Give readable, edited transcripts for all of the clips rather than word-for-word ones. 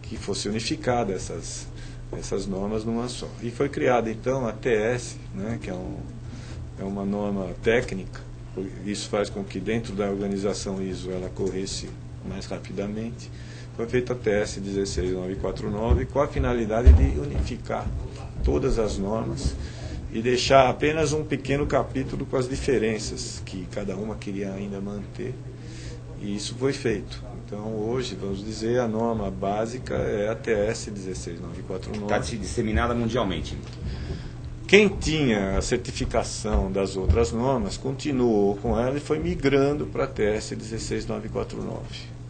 que fosse unificada essas normas numa só. E foi criada então a TS, né, que é uma norma técnica. Isso faz com que dentro da organização ISO ela corresse mais rapidamente. Foi feita a TS 16949 com a finalidade de unificar todas as normas e deixar apenas um pequeno capítulo com as diferenças que cada uma queria ainda manter. E isso foi feito. Então, hoje, vamos dizer, a norma básica é a TS 16949. Está disseminada mundialmente. Quem tinha a certificação das outras normas continuou com ela e foi migrando para a TS 16949.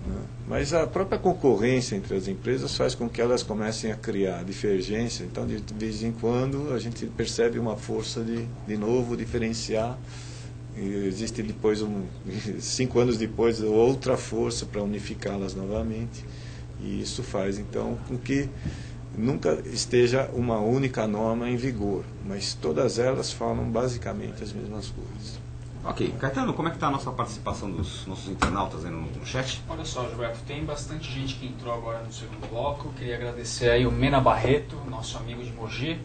Né? Mas a própria concorrência entre as empresas faz com que elas comecem a criar divergência. Então, de vez em quando, a gente percebe uma força de novo diferenciar. E existe depois, 5 anos depois, outra força para unificá-las novamente. E isso faz, então, com que nunca esteja uma única norma em vigor, mas todas elas falam basicamente as mesmas coisas. Ok. Caetano, como é que está a nossa participação dos nossos internautas aí no chat? Olha só, Gilberto, tem bastante gente que entrou agora no segundo bloco. Queria agradecer aí o Mena Barreto, nosso amigo de Mogi.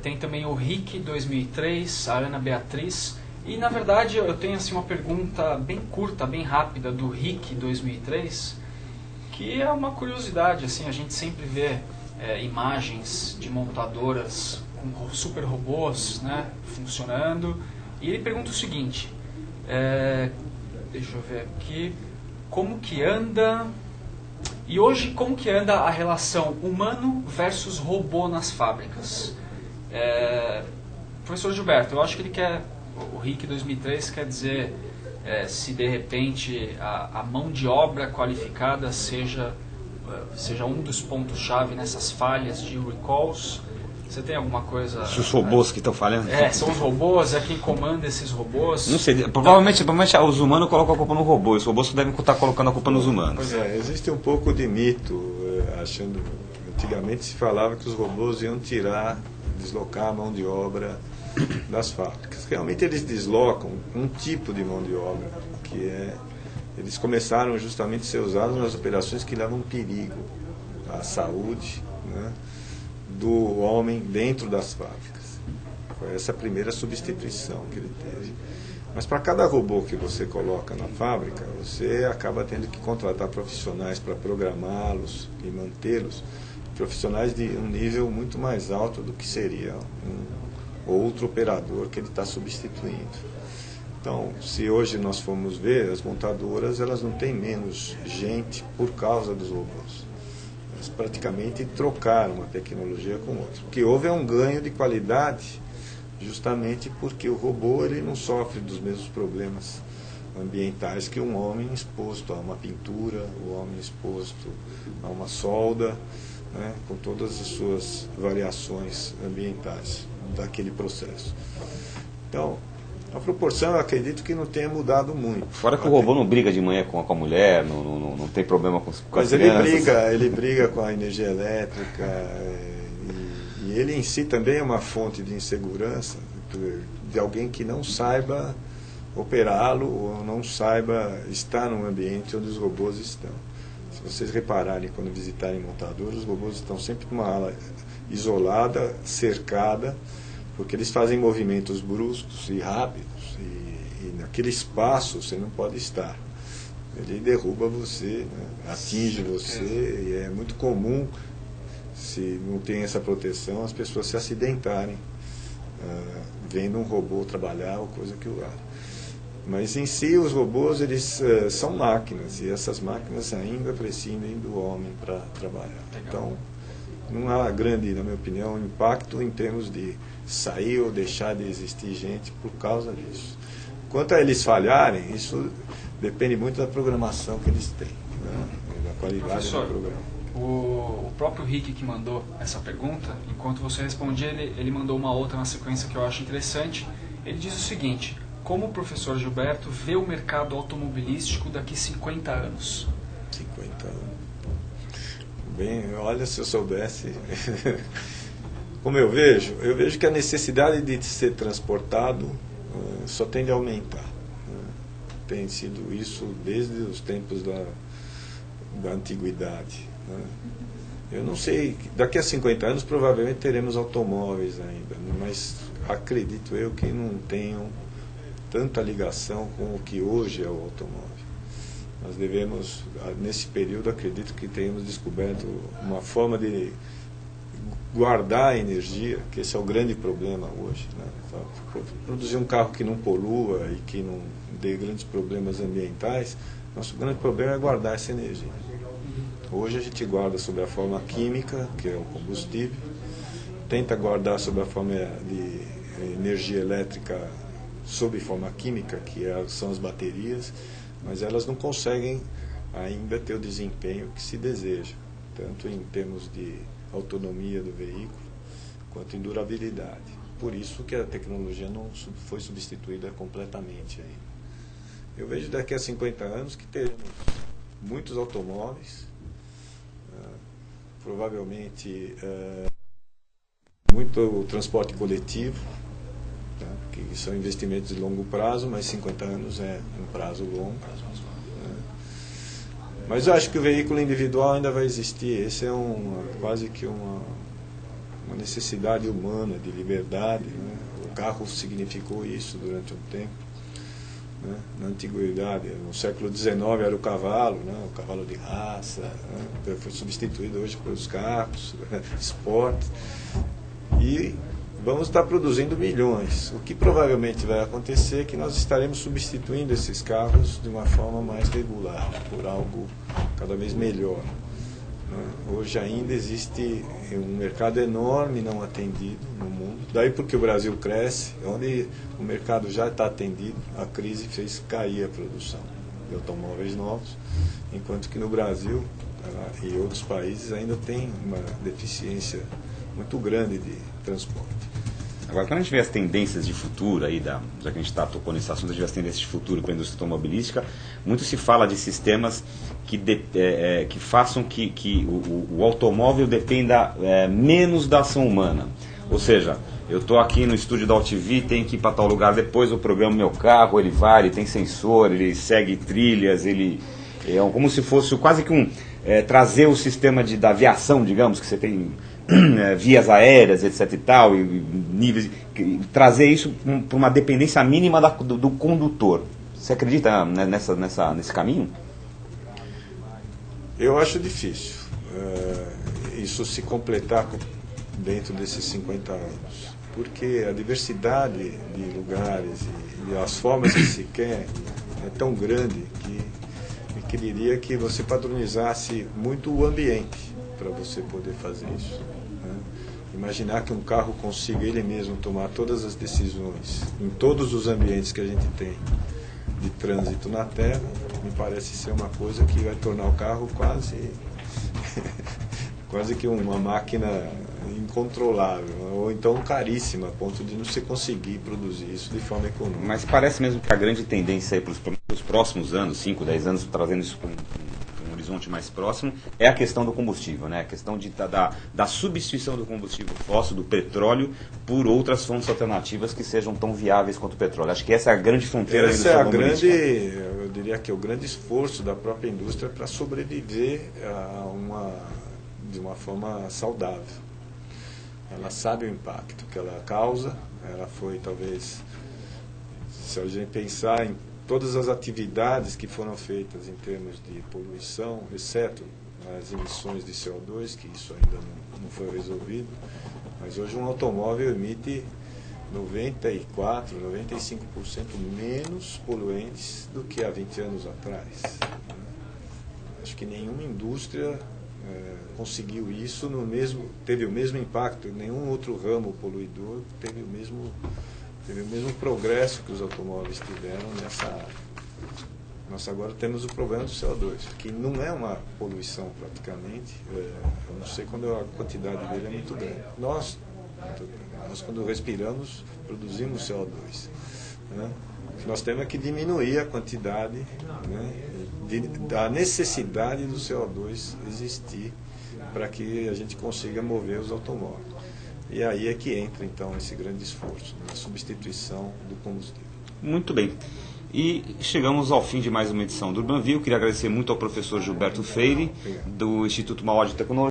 Tem também o Rick 2003, a Ana Beatriz. E, na verdade, eu tenho assim, uma pergunta bem curta, bem rápida do Rick 2003, que é uma curiosidade. Assim, a gente sempre vê imagens de montadoras com super robôs, né, funcionando. E ele pergunta o seguinte, deixa eu ver aqui, como que anda... E hoje, como que anda a relação humano versus robô nas fábricas? Professor Gilberto, eu acho que ele quer... O RIC 2003 quer dizer se de repente a mão de obra qualificada seja um dos pontos-chave nessas falhas de recalls. Você tem alguma coisa... Os robôs que estão falhando? São os robôs, quem comanda esses robôs. Não sei, provavelmente os humanos colocam a culpa no robô, os robôs devem estar colocando a culpa nos humanos. Pois existe um pouco de mito, achando... Antigamente se falava que os robôs iam deslocar a mão de obra das fábricas. Realmente eles deslocam um tipo de mão de obra, eles começaram justamente a ser usados nas operações que levam perigo à saúde, né, do homem dentro das fábricas. Foi essa a primeira substituição que ele teve. Mas para cada robô que você coloca na fábrica, você acaba tendo que contratar profissionais para programá-los e mantê-los, profissionais de um nível muito mais alto do que seria outro operador que ele está substituindo. Então, se hoje nós formos ver, as montadoras elas não têm menos gente por causa dos robôs. Elas praticamente trocaram uma tecnologia com outra. O que houve é um ganho de qualidade, justamente porque o robô ele não sofre dos mesmos problemas ambientais que um homem exposto a uma pintura, o homem exposto a uma solda, né, com todas as suas variações ambientais daquele processo. Então, a proporção eu acredito que não tenha mudado muito. Fora que o robô não briga de manhã com a mulher, não tem problema com as Mas ele briga com a energia elétrica, e ele em si também é uma fonte de insegurança de alguém que não saiba operá-lo ou não saiba estar num ambiente onde os robôs estão. Se vocês repararem quando visitarem montadoras, os robôs estão sempre numa ala isolada, cercada, porque eles fazem movimentos bruscos e rápidos, e naquele espaço você não pode estar. Ele derruba você, né, atinge você, e é muito comum, se não tem essa proteção, as pessoas se acidentarem vendo um robô trabalhar ou coisa que o valha. Mas em si os robôs eles são máquinas, e essas máquinas ainda prescindem do homem para trabalhar. Então não há grande, na minha opinião, impacto em termos de sair ou deixar de existir gente por causa disso. Quanto a eles falharem, isso depende muito da programação que eles têm, né? Da qualidade do programa. O próprio Rick que mandou essa pergunta, enquanto você respondia, ele mandou uma outra na sequência que eu acho interessante. Ele diz o seguinte: como o professor Gilberto vê o mercado automobilístico daqui 50 anos? 50 anos. Bem, olha, se eu soubesse. Como eu vejo que a necessidade de ser transportado só tende a aumentar. Tem sido isso desde os tempos da antiguidade. Eu não sei, daqui a 50 anos provavelmente teremos automóveis ainda, mas acredito eu que não tenham tanta ligação com o que hoje é o automóvel. Nós devemos, nesse período, acredito que tenhamos descoberto uma forma de guardar a energia, que esse é o grande problema hoje, né? Produzir um carro que não polua e que não dê grandes problemas ambientais, nosso grande problema é guardar essa energia. Hoje a gente guarda sob a forma química, que é o combustível, tenta guardar sob a forma de energia elétrica sob forma química, que são as baterias, mas elas não conseguem ainda ter o desempenho que se deseja, tanto em termos de autonomia do veículo, quanto em durabilidade. Por isso que a tecnologia não foi substituída completamente ainda. Eu vejo daqui a 50 anos que teremos muitos automóveis, provavelmente muito transporte coletivo, tá? Que são investimentos de longo prazo, mas 50 anos é um prazo longo. Mas eu acho que o veículo individual ainda vai existir. Esse é quase que uma necessidade humana de liberdade, né? O carro significou isso durante um tempo, né? Na antiguidade, no século XIX era o cavalo, né? O cavalo de raça, né? Foi substituído hoje pelos carros, esporte. E vamos estar produzindo milhões. O que provavelmente vai acontecer é que nós estaremos substituindo esses carros de uma forma mais regular, por algo cada vez melhor. Hoje ainda existe um mercado enorme não atendido no mundo. Daí porque o Brasil cresce, onde o mercado já está atendido, a crise fez cair a produção de automóveis novos, enquanto que no Brasil e outros países ainda tem uma deficiência muito grande de transporte. Agora, quando a gente vê as tendências de futuro, aí já que a gente tocou nesse assunto, a gente vê as tendências de futuro para a indústria automobilística, muito se fala de sistemas que façam que o automóvel dependa menos da ação humana. Ou seja, eu estou aqui no estúdio da AltV, tenho que ir para tal lugar, depois eu programo meu carro, ele vai, ele tem sensor, ele segue trilhas, ele é como se fosse quase que trazer o sistema da aviação, digamos, que você tem vias aéreas, etc e tal, e níveis, trazer isso para uma dependência mínima do condutor. Você acredita nesse caminho? Eu acho difícil isso se completar dentro desses 50 anos, porque a diversidade de lugares e as formas que se quer é tão grande que eu queria que você padronizasse muito o ambiente para você poder fazer isso. Imaginar que um carro consiga ele mesmo tomar todas as decisões em todos os ambientes que a gente tem de trânsito na Terra, me parece ser uma coisa que vai tornar o carro quase que uma máquina incontrolável, ou então caríssima, a ponto de não se conseguir produzir isso de forma econômica. Mas parece mesmo que a grande tendência para os próximos anos, 5, 10 anos, trazendo isso para um horizonte mais próximo, é a questão do combustível, né? A questão da substituição do combustível fóssil, do petróleo, por outras fontes alternativas que sejam tão viáveis quanto o petróleo. Acho que essa é a grande fronteira da indústria automobilística. Eu diria que é o grande esforço da própria indústria para sobreviver de uma forma saudável. Ela sabe o impacto que ela causa, ela foi talvez, se a gente pensar em todas as atividades que foram feitas em termos de poluição, exceto as emissões de CO2, que isso ainda não foi resolvido, mas hoje um automóvel emite 94%, 95% menos poluentes do que há 20 anos atrás. Acho que nenhuma indústria conseguiu isso teve o mesmo impacto, nenhum outro ramo poluidor teve o mesmo progresso que os automóveis tiveram nessa área. Nós agora temos o problema do CO2, que não é uma poluição praticamente, eu não sei quando a quantidade dele é muito grande. Nós quando respiramos, produzimos CO2. Né? O que nós temos é que diminuir a quantidade, né, da necessidade do CO2 existir para que a gente consiga mover os automóveis. E aí é que entra, então, esse grande esforço na substituição do combustível. Muito bem. E chegamos ao fim de mais uma edição do Urbanview. Queria agradecer muito ao professor Gilberto Freire, do Instituto Mauá de Tecnologia.